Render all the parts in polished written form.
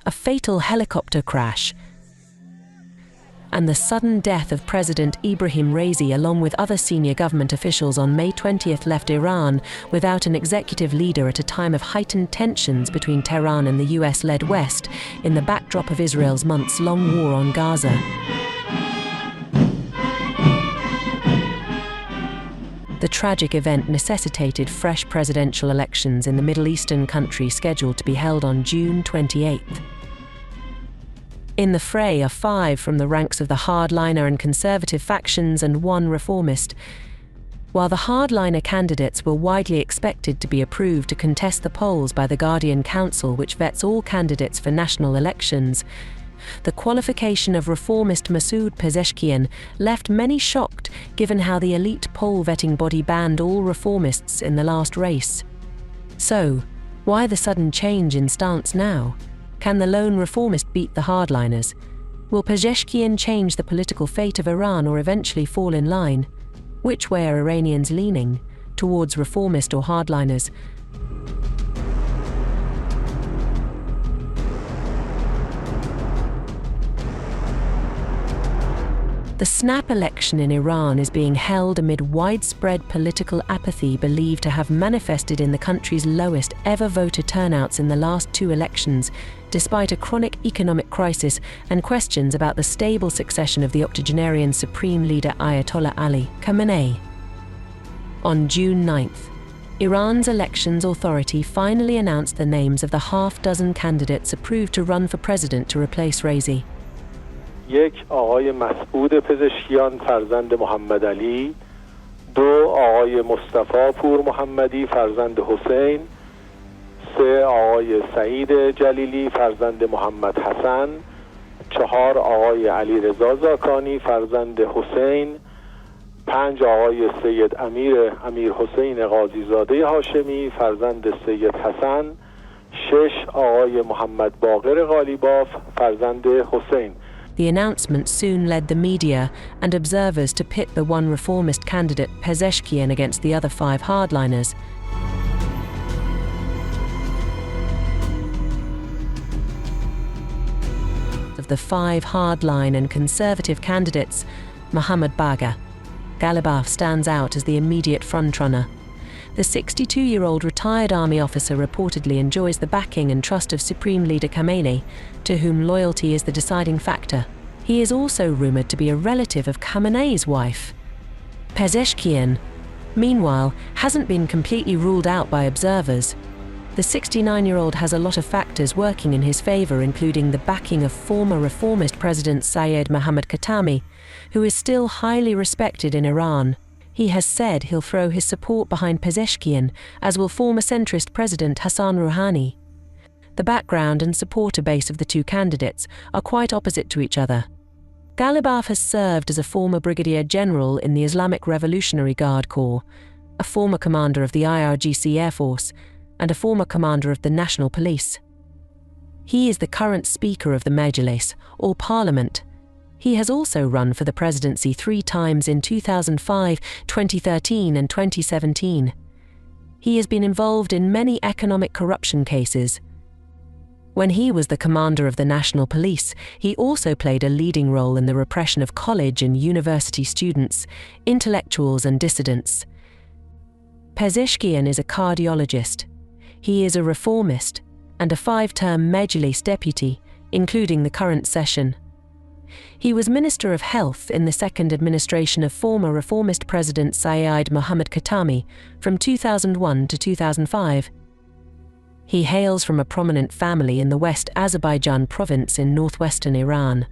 a fatal helicopter crash, and the sudden death of President Ebrahim Raisi along with other senior government officials on May 20th left Iran without an executive leader at a time of heightened tensions between Tehran and the US-led West in the backdrop of Israel's months-long war on Gaza. The tragic event necessitated fresh presidential elections in the Middle Eastern country scheduled to be held on June 28th. In the fray are 5 from the ranks of the Hardliner and conservative factions and 1 reformist. While the Hardliner candidates were widely expected to be approved to contest the polls by the Guardian Council, which vets all candidates for national elections, the qualification of reformist Masoud Pezeshkian left many shocked given how the elite poll vetting body banned all reformists in the last race. So, why the sudden change in stance now? Can the lone reformist beat the hardliners? Will Pezeshkian change the political fate of Iran or eventually fall in line? Which way are Iranians leaning? Towards reformist or hardliners? The snap election in Iran is being held amid widespread political apathy believed to have manifested in the country's lowest ever voter turnouts in the last 2 elections, despite a chronic economic crisis and questions about the stable succession of the octogenarian supreme leader Ayatollah Ali Khamenei. On June 9th, Iran's elections authority finally announced the names of the half-dozen candidates approved to run for president to replace Raisi. یک آقای مسعود پزشکیان فرزند محمد علی، 2 آقای مصطفی پور محمدی فرزند حسین، 3 آقای سعید جلیلی فرزند محمد حسن، 4 آقای علی رضا زاکانی فرزند حسین، 5 آقای سید امیر حسین قاضی زاده هاشمی فرزند سید حسن، 6 آقای محمد باقر غالیباف فرزند حسین. The announcement soon led the media and observers to pit the one reformist candidate Pezeshkian against the other 5 hardliners. Of the 5 hardline and conservative candidates, Mohammad Bagher Ghalibaf stands out as the immediate frontrunner. The 62-year-old retired army officer reportedly enjoys the backing and trust of Supreme Leader Khamenei, to whom loyalty is the deciding factor. He is also rumored to be a relative of Khamenei's wife. Pezeshkian, meanwhile, hasn't been completely ruled out by observers. The 69-year-old has a lot of factors working in his favor, including the backing of former reformist President Syed Mohammad Khatami, who is still highly respected in Iran. He has said he'll throw his support behind Pezeshkian, as will former centrist President Hassan Rouhani. The background and supporter base of the 2 candidates are quite opposite to each other. Ghalibaf has served as a former brigadier general in the Islamic Revolutionary Guard Corps, a former commander of the IRGC Air Force, and a former commander of the National Police. He is the current Speaker of the Majlis, or Parliament. He has also run for the presidency 3 times in 2005, 2013 and 2017. He has been involved in many economic corruption cases. When he was the commander of the National Police, he also played a leading role in the repression of college and university students, intellectuals and dissidents. Pezeshkian is a cardiologist. He is a reformist and a 5-term Majlis deputy, including the current session. He was Minister of Health in the 2nd administration of former reformist President Syed Mohammad Khatami from 2001 to 2005. He hails from a prominent family in the West Azerbaijan province in northwestern Iran.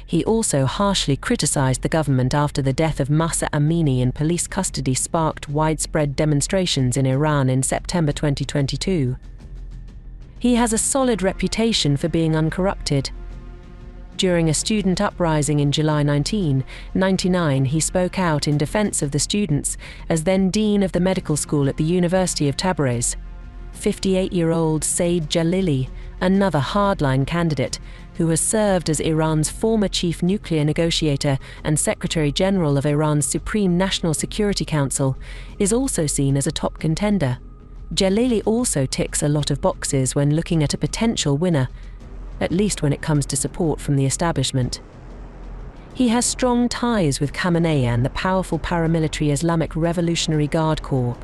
He also harshly criticized the government after the death of Mahsa Amini in police custody sparked widespread demonstrations in Iran in September 2022. He has a solid reputation for being uncorrupted. During a student uprising in July 1999, he spoke out in defense of the students as then Dean of the Medical School at the University of Tabriz. 58-year-old Said Jalili, another hardline candidate, who has served as Iran's former chief nuclear negotiator and Secretary General of Iran's Supreme National Security Council, is also seen as a top contender. Jalili also ticks a lot of boxes when looking at a potential winner. at least when it comes to support from the establishment. He has strong ties with Khamenei and the powerful paramilitary Islamic Revolutionary Guard Corps.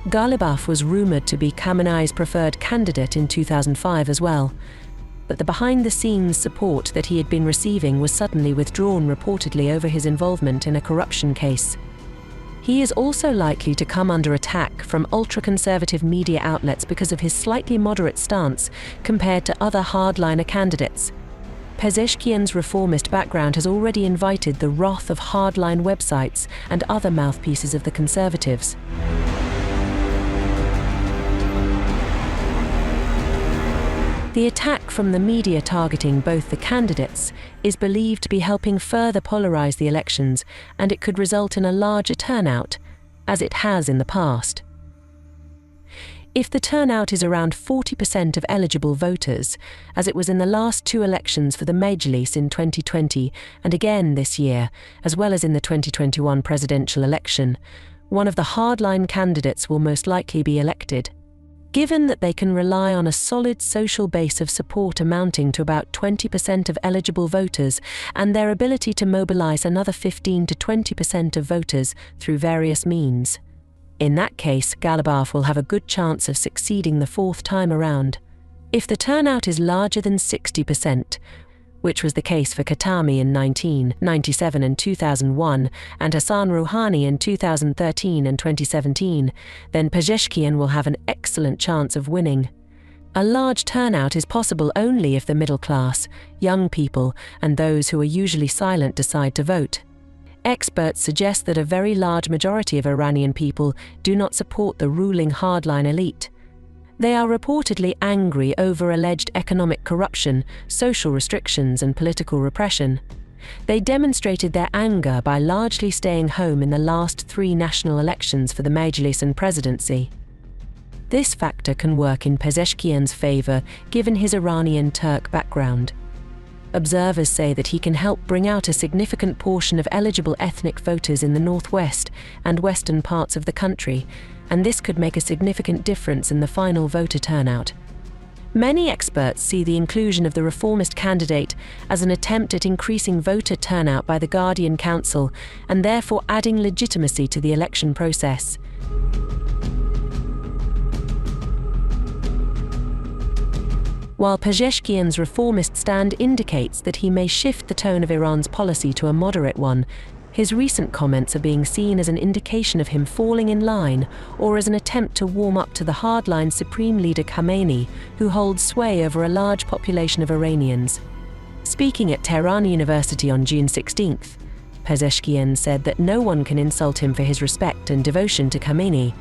Ghalibaf was rumored to be Khamenei's preferred candidate in 2005 as well, but the behind-the-scenes support that he had been receiving was suddenly withdrawn, reportedly over his involvement in a corruption case. He is also likely to come under attack from ultra-conservative media outlets because of his slightly moderate stance compared to other hardliner candidates. Pezeshkian's reformist background has already invited the wrath of hardline websites and other mouthpieces of the conservatives. The attack from the media targeting both the candidates is believed to be helping further polarize the elections, and it could result in a larger turnout, as it has in the past. If the turnout is around 40% of eligible voters, as it was in the last two elections for the Majlis in 2020 and again this year, as well as in the 2021 presidential election, one of the hardline candidates will most likely be elected. Given that they can rely on a solid social base of support amounting to about 20% of eligible voters and their ability to mobilize another 15 to 20% of voters through various means. In that case, Ghalibaf will have a good chance of succeeding the fourth time around. If the turnout is larger than 60%, which was the case for Khatami in 1997 and 2001, and Hassan Rouhani in 2013 and 2017, then Pezeshkian will have an excellent chance of winning. A large turnout is possible only if the middle class, young people, and those who are usually silent decide to vote. Experts suggest that a very large majority of Iranian people do not support the ruling hardline elite. They are reportedly angry over alleged economic corruption, social restrictions, and political repression. They demonstrated their anger by largely staying home in the last three national elections for the Majlis and presidency. This factor can work in Pezeshkian's favor, given his Iranian Turk background. Observers say that he can help bring out a significant portion of eligible ethnic voters in the northwest and western parts of the country, and this could make a significant difference in the final voter turnout. Many experts see the inclusion of the reformist candidate as an attempt at increasing voter turnout by the Guardian Council and therefore adding legitimacy to the election process. While Pezeshkian's reformist stand indicates that he may shift the tone of Iran's policy to a moderate one, his recent comments are being seen as an indication of him falling in line or as an attempt to warm up to the hardline Supreme Leader Khamenei, who holds sway over a large population of Iranians. Speaking at Tehran University on June 16th, Pezeshkian said that no one can insult him for his respect and devotion to Khamenei.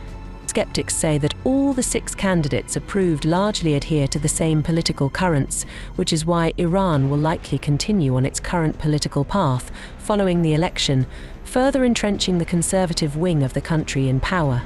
Skeptics say that all the 6 candidates approved largely adhere to the same political currents, which is why Iran will likely continue on its current political path following the election, further entrenching the conservative wing of the country in power.